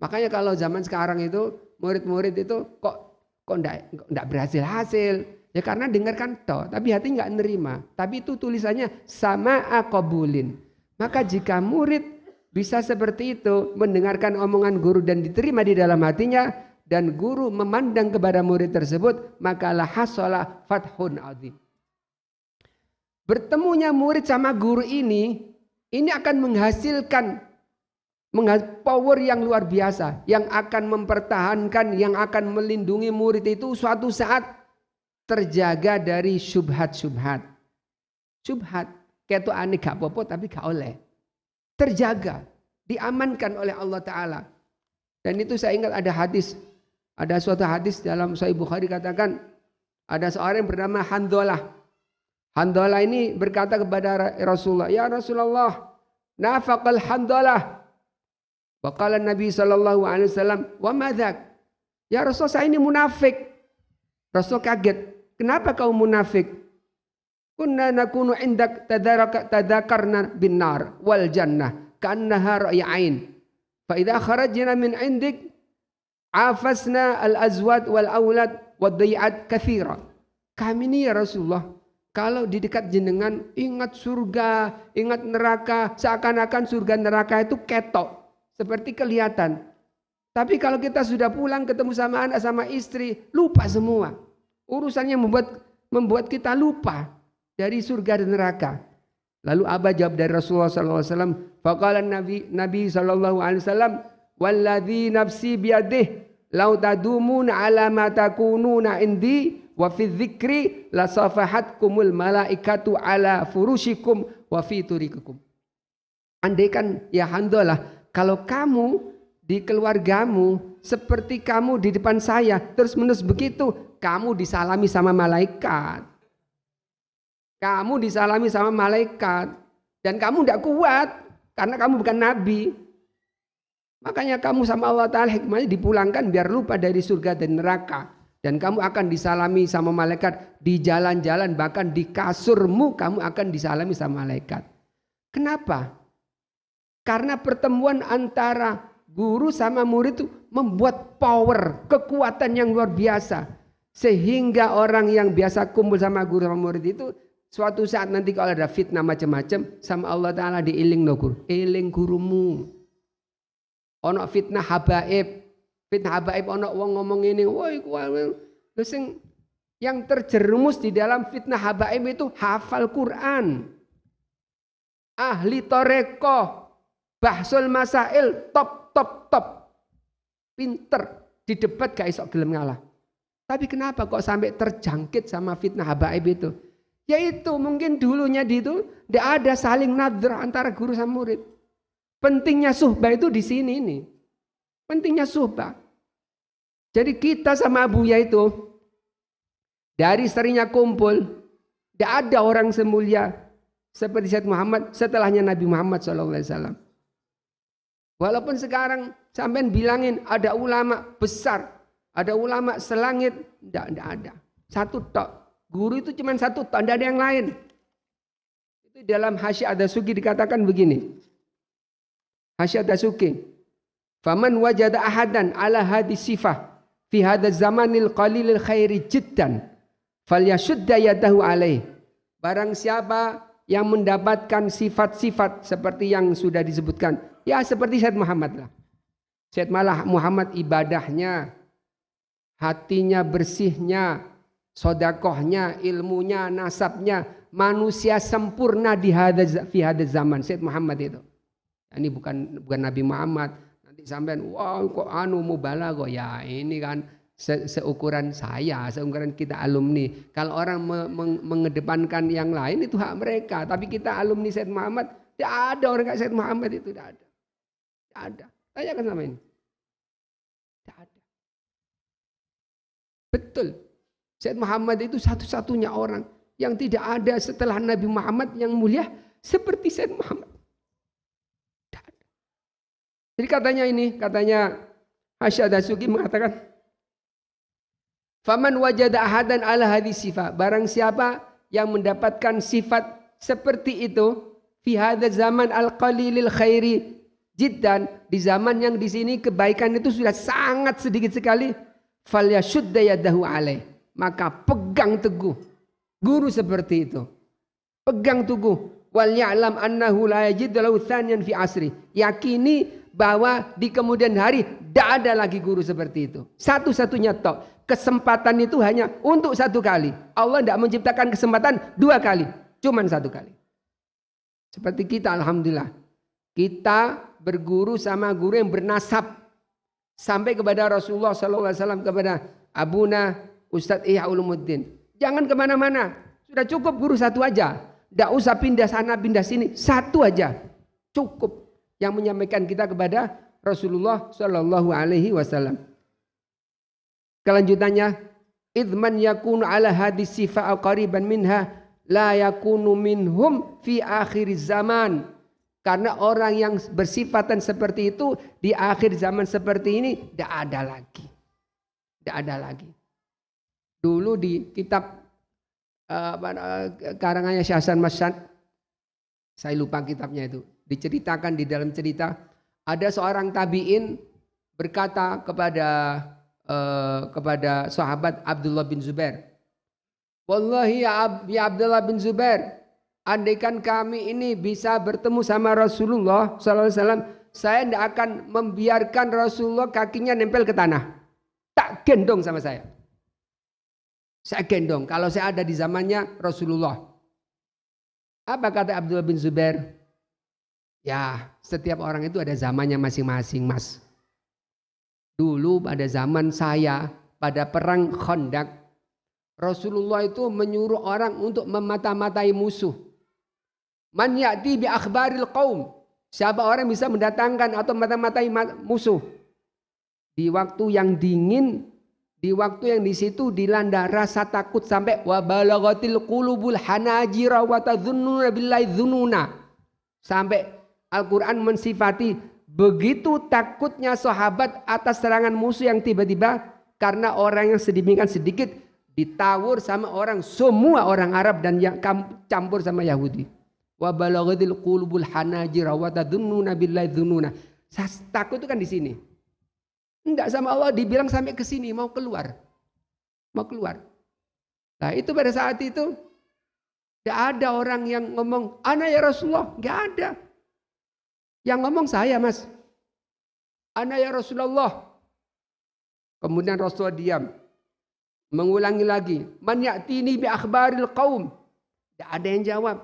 Makanya kalau zaman sekarang itu murid-murid itu kok enggak berhasil. Ya karena dengarkan tok tapi hati enggak nerima. Tapi itu tulisannya sama aqabulin. Maka jika murid bisa seperti itu, mendengarkan omongan guru dan diterima di dalam hatinya, dan guru memandang kepada murid tersebut, maka la hasala fathun azim. Bertemunya murid sama guru ini akan menghasilkan power yang luar biasa, yang akan mempertahankan, yang akan melindungi murid itu suatu saat terjaga dari syubhat-syubhat. Syubhat, kayak aneh gak apa-apa tapi gak oleh. Terjaga, diamankan oleh Allah Ta'ala. Dan itu saya ingat ada suatu hadis dalam Sahih Bukhari katakan, ada seorang yang bernama Handhalah. Handhalah ini berkata kepada Rasulullah, "Ya Rasulullah, nafaqal Handhalah." Waqala Nabi sallallahu alaihi wasallam, "Wa madzak?" Ya Rasul, saya ini munafik. Rasul kaget. Kenapa kau munafik? Kunna nakunu indak tadzakarna bin nar wal jannah ka'annaha ra'yain. Fa idza kharajna min indik afasna al azwad wal aulad wad dai'at katsira. Kami ini ya Rasulullah, kalau di dekat jenengan ingat surga, ingat neraka, seakan-akan surga neraka itu ketok. Seperti kelihatan. Tapi kalau kita sudah pulang ketemu sama anak sama istri, lupa semua. Urusannya membuat kita lupa dari surga dan neraka. Lalu Aba jawab dari Rasulullah SAW. Faqala Nabi SAW. Walladhi nafsi biyadih. Lau tadumuna ala ma takununa indi. Wa fi dzikri la safahatkumul malaikatu ala furushikum wa fi turikikum. Andaikan ya Handhalah, kalau kamu di keluargamu seperti kamu di depan saya terus-menerus begitu, kamu disalami sama malaikat. Kamu disalami sama malaikat dan kamu tidak kuat karena kamu bukan nabi. Makanya kamu sama Allah Ta'ala hikmahnya dipulangkan biar lupa dari surga dan neraka. Dan kamu akan disalami sama malaikat di jalan-jalan, bahkan di kasurmu kamu akan disalami sama malaikat. Kenapa? Karena pertemuan antara guru sama murid itu membuat power, kekuatan yang luar biasa. Sehingga orang yang biasa kumpul sama guru sama murid itu suatu saat nanti kalau ada fitnah macam-macam sama Allah Ta'ala diiling no guru. Iling gurumu. Ono fitnah habaib. Fitnah habaib ono wong ngomong ini. Woi, yang terjerumus di dalam fitnah habaib itu hafal Quran. Ahli toreko. Bahsul masail top. Pinter. Di debat gak isok gelem ngalah. Tapi kenapa kok sampai terjangkit sama fitnah habaib itu? Yaitu mungkin dulunya itu tidak ada saling nadhr antara guru sama murid. Pentingnya suhbah itu di sini nih. Pentingnya suhbah. Jadi kita sama Abuya itu dari seringnya kumpul, tidak ada orang semulia seperti Sayyid Muhammad setelahnya Nabi Muhammad SAW. Walaupun sekarang sampean bilangin ada ulama besar, ada ulama selangit, tidak ada. Satu tok. Guru itu cuma satu tok, tidak ada yang lain. Itu dalam Hasyiah Ad-Dasuki dikatakan begini. Hasyiah Ad-Dasuki. Faman wajada ahadan ala hadis sifah fi hadaz zamanil qalilil khairi jiddan falyashudda yadahu alaih. Barang siapa yang mendapatkan sifat-sifat seperti yang sudah disebutkan, ya seperti Sayyid Muhammad lah. Sayyid Muhammad ibadahnya, hatinya bersihnya, sodakohnya, ilmunya, nasabnya, manusia sempurna fi hadaz zaman. Sayyid Muhammad itu. Ini bukan Nabi Muhammad. Nanti sampean, wah kok mubalah kok ya ini kan seukuran saya, seukuran kita alumni. Kalau orang mengedepankan yang lain itu hak mereka. Tapi kita alumni Sayyid Muhammad, tidak ada orang kayak Sayyid Muhammad itu, tidak ada. Tidak ada. Tanyakan sama ini. Tidak ada. Betul. Sayyid Muhammad itu satu-satunya orang yang tidak ada setelah Nabi Muhammad yang mulia seperti Sayyid Muhammad. Tidak ada. Jadi katanya Hasyiah Ad-Dasuki mengatakan, faman wajada ahadan ala hadis sifat, barang siapa yang mendapatkan sifat seperti itu fi hadzal zaman al-qalilil khairi jiddan, di zaman yang di sini kebaikan itu sudah sangat sedikit sekali, falyashudda yadahu alaih, maka pegang teguh guru seperti itu. Pegang teguh. Wal ya'lam annahu la yajid lahu thaniyan fi asri. Yakini bahwa di kemudian hari tidak ada lagi guru seperti itu. Satu-satunya tok. Kesempatan itu hanya untuk satu kali. Allah tidak menciptakan kesempatan dua kali. Cuman satu kali. Seperti kita alhamdulillah. Kita berguru sama guru yang bernasab sampai kepada Rasulullah SAW, kepada Abuna Ustadz Ihya Ulumuddin. Jangan kemana-mana, sudah cukup guru satu aja. Tidak usah pindah sana pindah sini, satu aja cukup yang menyampaikan kita kepada Rasulullah SAW. Kelanjutannya, idman yakunu ala hadis sifa qariban minha la yakunu minhum fi akhir zaman. Karena orang yang bersifatan seperti itu di akhir zaman seperti ini tidak ada lagi. Tidak ada lagi. Dulu di kitab karangannya Syekh Hasan Masyad, saya lupa kitabnya itu, diceritakan di dalam cerita ada seorang tabi'in berkata kepada sahabat Abdullah bin Zubair, wallahi ya Abdullah bin Zubair, andaikan kami ini bisa bertemu sama Rasulullah SAW, saya tidak akan membiarkan Rasulullah kakinya nempel ke tanah. Tak gendong sama saya. Saya gendong kalau saya ada di zamannya Rasulullah. Apa kata Abdullah bin Zubair? Ya, setiap orang itu ada zamannya masing-masing, Mas. Dulu pada zaman saya, pada perang Khandaq, Rasulullah itu menyuruh orang untuk memata-matai musuh. Man ya'ti bi akhbaril qaum. Siapa orang bisa mendatangkan atau mata-matai musuh. Di waktu yang dingin, di waktu yang di situ dilanda rasa takut sampai wa balaghatil qulubul hanajira wa tadhunnuna billahi dhununa. Sampai Al-Qur'an mensifati begitu takutnya sahabat atas serangan musuh yang tiba-tiba karena orang yang sedemikian sedikit ditawur sama orang, semua orang Arab dan yang campur sama Yahudi. Wa balaghatil qulubul hanajira wa tadhunnuna billahi dhununa. Takut itu kan di sini. Enggak, sama Allah dibilang sampai ke sini mau keluar. Mau keluar. Nah, itu pada saat itu tidak ada orang yang ngomong ana ya Rasulullah, enggak ada. Yang ngomong saya, Mas. Ana ya Rasulullah. Kemudian Rasulullah diam. Mengulangi lagi, man ya'tini bi akhbaril qaum. Tidak ada yang jawab.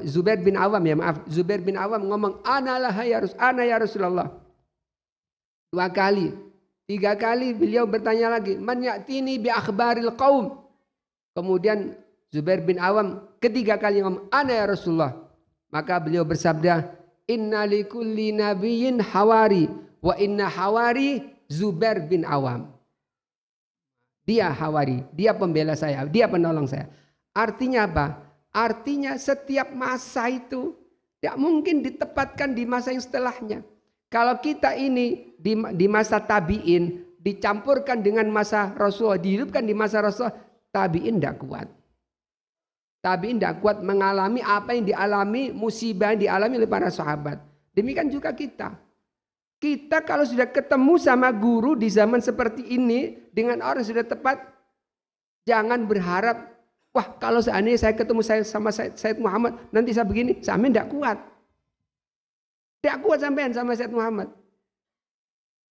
Zubair bin Awam ngomong ana ya Rasulullah. 2 kali, 3 kali beliau bertanya lagi, man ya'tini bi akhbaril qaum. Kemudian Zubair bin Awam ketiga kali ngomong ana ya Rasulullah. Maka beliau bersabda, inna likulli nabiyyin hawari wa inna hawari Zubair bin Awam. Dia hawari, dia pembela saya, dia penolong saya. Artinya apa? Artinya setiap masa itu tidak mungkin ditempatkan di masa yang setelahnya. Kalau kita ini di masa tabi'in dicampurkan dengan masa Rasulullah, dihidupkan di masa Rasulullah, tabi'in tidak kuat. Tabi'in tidak kuat mengalami apa yang dialami, musibah yang dialami oleh para sahabat. Demikian juga kita. Kita kalau sudah ketemu sama guru di zaman seperti ini dengan orang yang sudah tepat, jangan berharap, wah kalau seandainya saya ketemu sama Sayyid Muhammad, nanti saya begini, sampai tidak kuat. Tidak kuat sampean sama Sayyid Muhammad.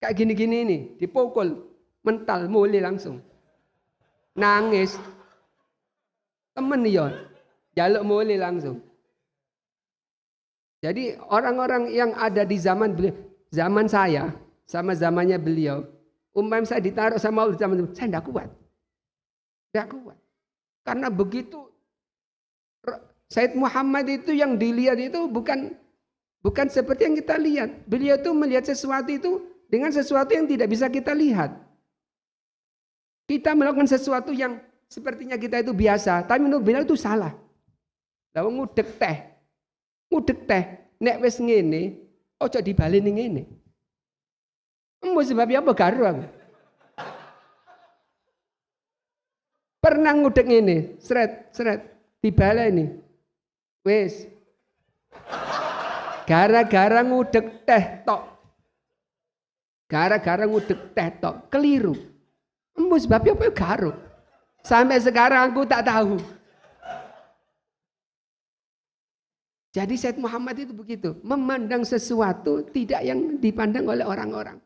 Kayak gini-gini ini, dipukul, mental, mulai langsung. Nangis. Temen ya, jaluk mulai langsung. Jadi orang-orang yang ada di zaman saya, sama zamannya beliau, umpamanya saya ditaruh sama Allah zaman saya tidak kuat. Tidak kuat. Karena begitu Sayyid Muhammad itu yang dilihat itu bukan seperti yang kita lihat. Beliau itu melihat sesuatu itu dengan sesuatu yang tidak bisa kita lihat. Kita melakukan sesuatu yang sepertinya kita itu biasa, tapi menurut beliau itu salah. Lalu ngudek teh, nek wis ngene, ojo dibaleni ngene. Mbok sebabnya apa karo aku? Pernah ngudek ngene, seret, dibaleni. Wis. Gara-gara ngudek teh tok. Keliru. Mbok sebabnya apa karo? Sampai sekarang aku tak tahu. Jadi Sayyid Muhammad itu begitu. Memandang sesuatu tidak yang dipandang oleh orang-orang.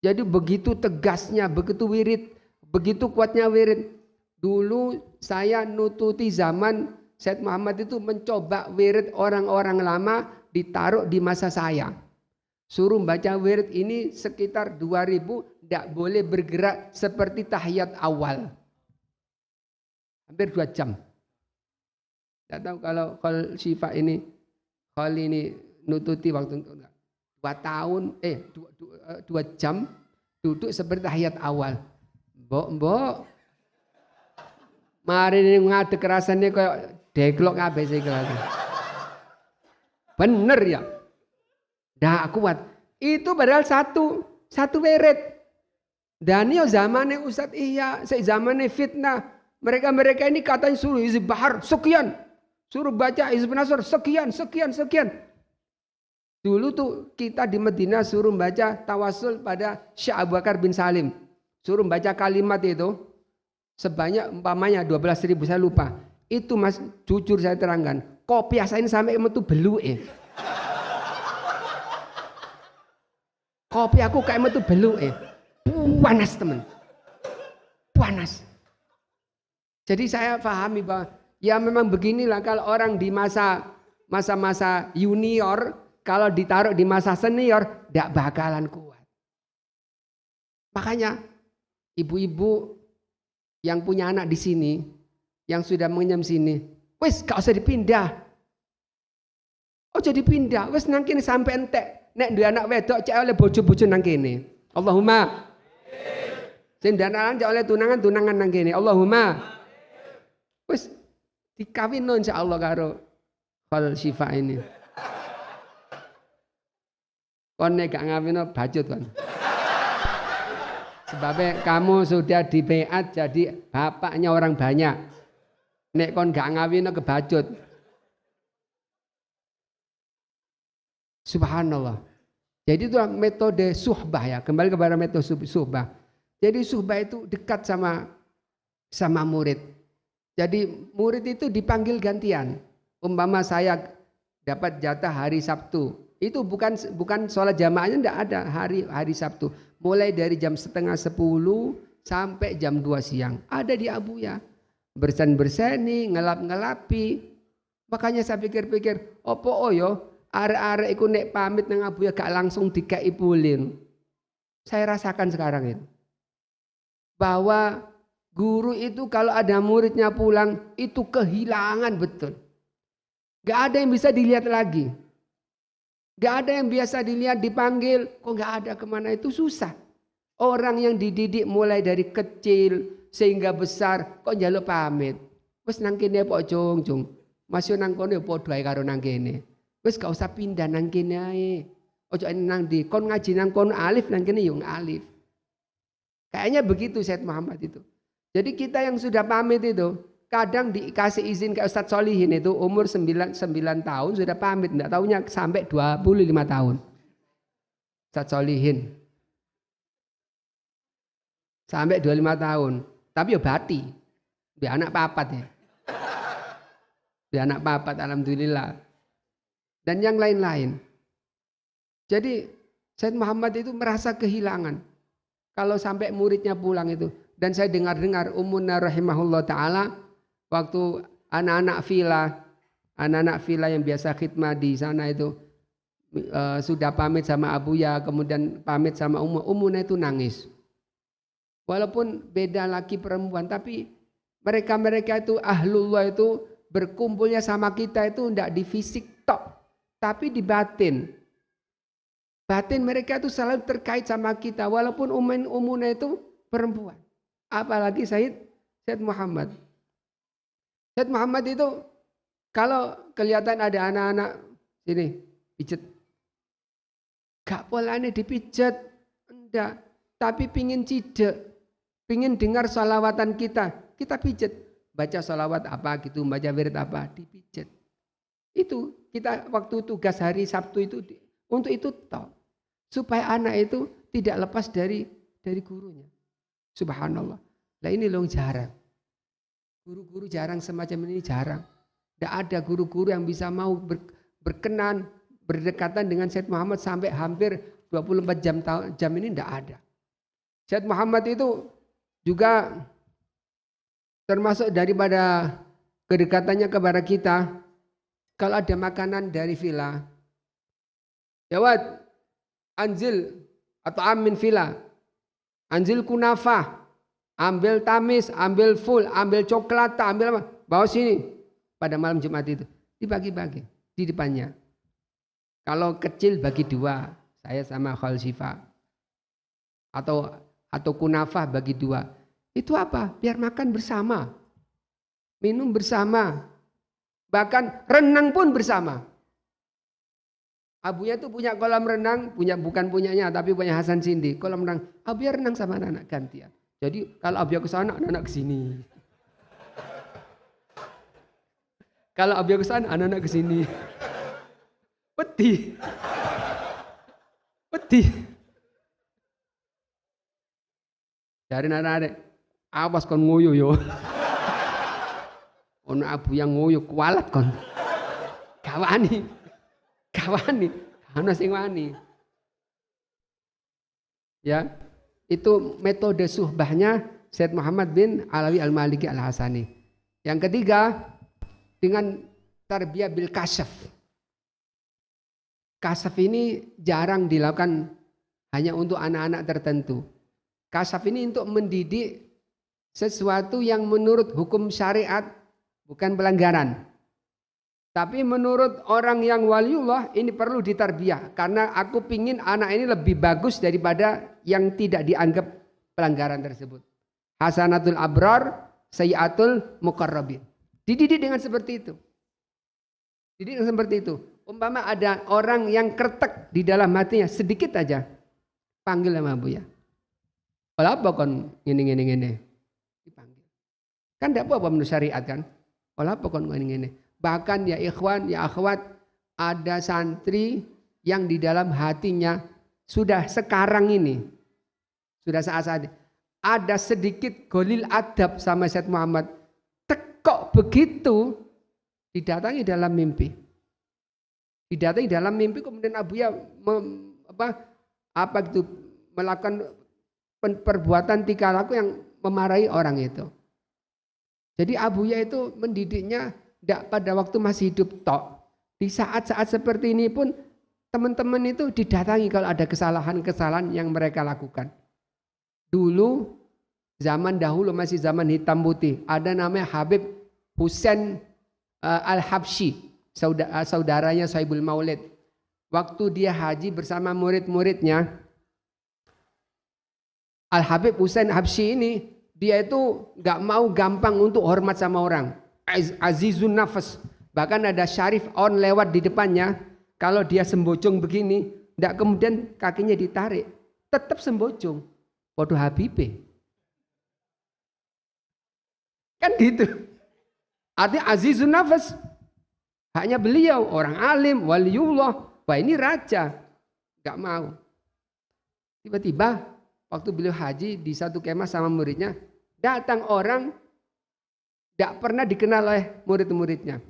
Jadi begitu tegasnya, begitu wirid, begitu kuatnya wirid. Dulu saya nututi zaman Sayyid Muhammad itu mencoba wirid orang-orang lama ditaruh di masa saya. Suruh baca wirid ini sekitar 2000, tidak boleh bergerak seperti tahiyat awal. Hampir 2 jam. Tidak tahu kalau Syifa ini, kalau ini nututi waktu 2 tahun, 2 jam duduk seperti tahiyat awal. Mbok, mari ini ngadeg rasanya kayak deglok kabeh sik lagi. Bener ya? Ndak kuat. Itu padahal satu wirid. Dan yo zamane Ustaz Ihya, zamane fitnah. Mereka ini katanya suruh hizb bahar sekian. Suruh baca hizb nasr sekian. Dulu tuh kita di Madinah suruh baca tawasul pada Syekh Abu Bakar bin Salim. Suruh baca kalimat itu sebanyak umpamanya 12.000, saya lupa. Itu Mas, jujur saya terangkan, kopi asain sampai metu beluke. Kopi aku kayak metu beluke. Panas teman. Panas. Jadi saya pahami bahwa ya memang beginilah kalau orang di masa-masa junior, kalau ditaruh di masa senior tidak bakalan kuat. Makanya ibu-ibu yang punya anak di sini, yang sudah mengenyam sini, wes gak usah dipindah. Oh jadi pindah, wes nang kene sampai entek. Nek duwe anak wedok cek oleh bojo-bojo nang kene. Allahumma. Sing danalan cek oleh tunangan nang kene. Allahumma. Wes dikawinno insyaallah karo Khol Syifa ini. Kon nek gak ngawinno bajut kon. Sebabnya kamu sudah di beat jadi bapaknya orang banyak. Nek kon gak ngawinno kebacut. Subhanallah. Jadi itu metode suhbah ya. Kembali kepada metode suhbah. Jadi suhbah itu dekat sama murid. Jadi murid itu dipanggil gantian. Umpama saya dapat jatah hari Sabtu. Itu bukan sholat jamaahnya, tidak ada hari Sabtu. Mulai dari jam 9:30 sampai jam 2 siang. Ada di Abuya. Bersen-berseni, ngelap-ngelapi. Makanya saya pikir-pikir, opo yo arek-arek iku nek pamit nang Abuya gak langsung dikei pulin. Saya rasakan sekarang itu. Bahwa guru itu kalau ada muridnya pulang itu kehilangan betul. Gak ada yang bisa dilihat lagi. Gak ada yang biasa dilihat dipanggil, kok gak ada kemana, itu susah. Orang yang dididik mulai dari kecil sehingga besar kok njaluk pamit. Wes nang kene pok jong. Mas yo nang kono padha ae karo nang kene. Wes gak usah pindah nang kene ae. Ojo nang ndi kon ngaji nang kono alif nang kene yo alif. Kayaknya begitu Said Muhammad itu. Jadi kita yang sudah pamit itu kadang dikasih izin ke Ustadz Solihin itu umur 9 tahun sudah pamit. Enggak tahunya sampai 25 tahun. Ustadz Solihin. Sampai 25 tahun. Tapi ya bati. Dia anak papat ya. Dia anak papat alhamdulillah. Dan yang lain-lain. Jadi Said Muhammad itu merasa kehilangan. Kalau sampai muridnya pulang itu. Dan saya dengar-dengar Ummunna rahimahullah ta'ala. Waktu anak-anak villa yang biasa khidmah di sana itu sudah pamit sama Abuya, kemudian pamit sama Ummuna itu nangis. Walaupun beda laki perempuan, tapi mereka itu ahlullah itu berkumpulnya sama kita itu tidak di fisik tok, tapi di batin. Batin mereka itu selalu terkait sama kita, walaupun Ummuna itu perempuan. Apalagi Said Muhammad. Said Muhammad itu kalau kelihatan ada anak-anak sini pijet, gak polanya dipijet, enggak, tapi pingin cidek, pingin dengar sholawatan kita pijet, baca sholawat apa gitu, baca wirid apa, dipijet. Itu kita waktu tugas hari Sabtu itu untuk itu toh, supaya anak itu tidak lepas dari gurunya. Subhanallah. Lah ini loh jarang. Guru-guru jarang semacam ini jarang. Tidak ada guru-guru yang bisa mau berkenan, berdekatan dengan Said Muhammad sampai hampir 24 jam ini tidak ada. Said Muhammad itu juga termasuk daripada kedekatannya kepada kita. Kalau ada makanan dari villa, Ya wad, anzil atau amin villa. Anzil kunafah. Ambil tamis, ambil full, ambil coklat, ambil apa? Bawa sini. Pada malam Jumat itu. Dibagi-bagi di depannya. Kalau kecil bagi 2. Saya sama Khal Syifa. Atau kunafah bagi 2. Itu apa? Biar makan bersama. Minum bersama. Bahkan renang pun bersama. Abuya tuh punya kolam renang, bukan punyanya tapi punya Hasan Sindi. Kolam renang, Abuya renang sama anak-anak gantian. Jadi kalau Abuya ke sana, anak-anak ke sini. Kalau Abuya ke sana, anak-anak ke sini. Peti. Dari anak-anak, awas kon nguyu yo. Ono Abu yang nguyu kualat kon. Kawani. Ana sing wani. Ya, itu metode suhbahnya Syed Muhammad bin Alawi Al-Maliki Al-Hasani. Yang ketiga, dengan tarbiyah bil kasyaf. Kasyaf ini jarang dilakukan hanya untuk anak-anak tertentu. Kasyaf ini untuk mendidik sesuatu yang menurut hukum syariat bukan pelanggaran. Tapi menurut orang yang waliullah ini perlu ditarbiyah. Karena aku pingin anak ini lebih bagus daripada yang tidak dianggap pelanggaran tersebut. Hasanatul abrar, sayyatul muqarrabin. Dididik dengan seperti itu. Dididik dengan seperti itu. Umpama ada orang yang kretek di dalam hatinya sedikit aja. Panggil sama Abu ya. Kalau apa kon ngene. Dipanggil. Kan tidak apa-apa menurut syariat kan. Kalau apa kon ngene. Bahkan ya ikhwan, ya akhwat, ada santri yang di dalam hatinya sudah sekarang ini, sudah saat-saat ini, ada sedikit golil adab sama Syed Muhammad. Tekok begitu, didatangi dalam mimpi. Didatangi dalam mimpi kemudian Abuya melakukan perbuatan tingkah laku yang memarahi orang itu. Jadi Abuya itu mendidiknya tidak pada waktu masih hidup tok. Di saat-saat seperti ini pun teman-teman itu didatangi kalau ada kesalahan-kesalahan yang mereka lakukan. Dulu zaman dahulu masih zaman hitam putih. Ada namanya Habib Husain Al-Habsyi, saudaranya Sahibul Maulid. Waktu dia haji bersama murid-muridnya, Al-Habib Husain Habsyi ini dia itu nggak mau gampang untuk hormat sama orang. Azizun nafas, bahkan ada syarif on lewat di depannya, kalau dia sembojong begini, tidak kemudian kakinya ditarik, tetap sembojong. Waduh Habibe, kan gitu. Artinya azizun nafas, hanya beliau orang alim, waliullah, wah ini raja, nggak mau. Tiba-tiba waktu beliau haji di satu kemah sama muridnya, datang orang tidak pernah dikenal oleh murid-muridnya.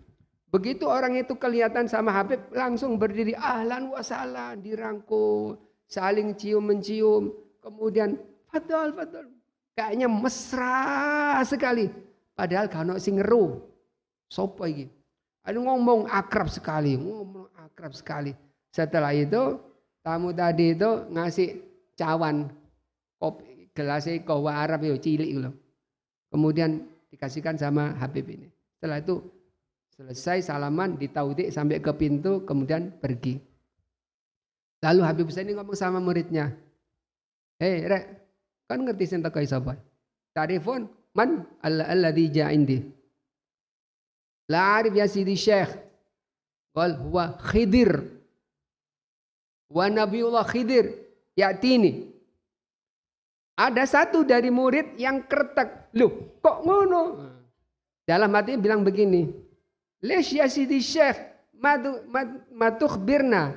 Begitu orang itu kelihatan sama Habib, langsung berdiri ahlan wa sahlan, dirangkul, saling cium-mencium, kemudian fadol. Kayaknya mesra sekali. Padahal kalau sing ngeru, sopo iki. Ada ngomong akrab sekali. Setelah itu tamu tadi itu ngasih cawan kopi, gelasnya kowa Arab itu cilik loh. Kemudian dikasihkan sama Habib ini. Setelah itu selesai salaman, ditaudik sampai ke pintu, kemudian pergi. Lalu Habib Husain ini ngomong sama muridnya, Rek, kan ngerti sing teko sapa? Tarifun man alladzi ja'indi. La arif ya Sidi Syekh. Qal huwa Khidir. Wa Nabiullah Khidir ya'tini. Ada satu dari murid yang kretek. Loh, kok ngono? Dalam hatinya bilang begini. Les ya Sidi Syekh, matukhbirna.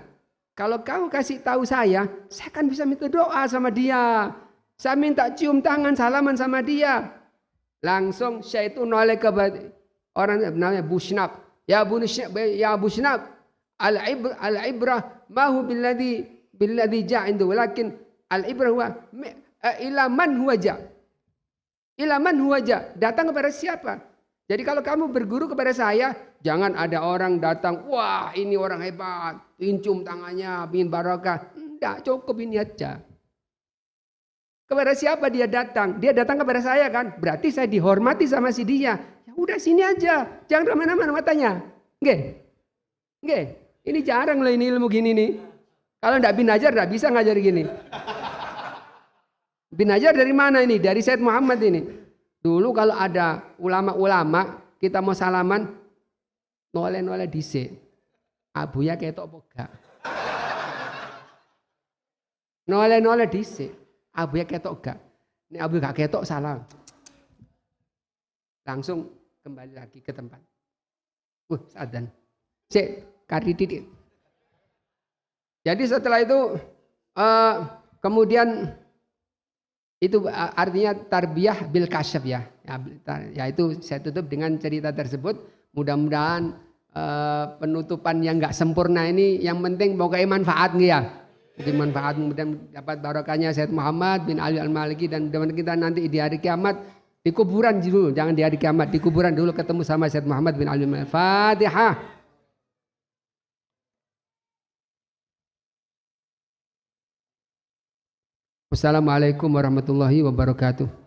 Kalau kau kasih tahu saya kan bisa minta doa sama dia. Saya minta cium tangan, salaman sama dia. Langsung Syekh itu noleh ke orang namanya Bushnab. Ya Bushnab, al-ibrah mahu billadhi ja'indu. Walakin al-ibrah huwa ilaman huwaja. Datang kepada siapa? Jadi kalau kamu berguru kepada saya, jangan ada orang datang, wah ini orang hebat, cium tangannya, bin barokah. Enggak, cukup ini aja. Kepada siapa dia datang? Dia datang kepada saya kan? Berarti saya dihormati sama si dia. Ya udah sini aja, jangan kemana-mana matanya. Nggih. Nggih. Ini jarang loh ini ilmu gini nih. Kalau enggak bin Hajar enggak bisa ngajar gini. Bin Hajar dari mana ini? Dari Said Muhammad ini. Dulu kalau ada ulama-ulama, kita mau salaman, noleh-noleh dhisik. Abuya ketok apa gak? Noleh-noleh dhisik. Abuya ketok gak? Ini abu gak ketok salam. Langsung kembali lagi ke tempat. Sadan. Sik, kari titik. Jadi setelah itu kemudian itu artinya tarbiyah bil kasyaf ya. Ya itu saya tutup dengan cerita tersebut. Mudah-mudahan penutupan yang enggak sempurna ini yang penting pokoknya manfaat ya. Jadi manfaat kemudian dapat barokahnya Said Muhammad bin Ali Al-Maliki dan teman kita nanti di hari kiamat di kuburan dulu, jangan di hari kiamat, di kuburan dulu ketemu sama Said Muhammad bin Ali Al-Maliki. Fatihah. Wassalamualaikum warahmatullahi wabarakatuh.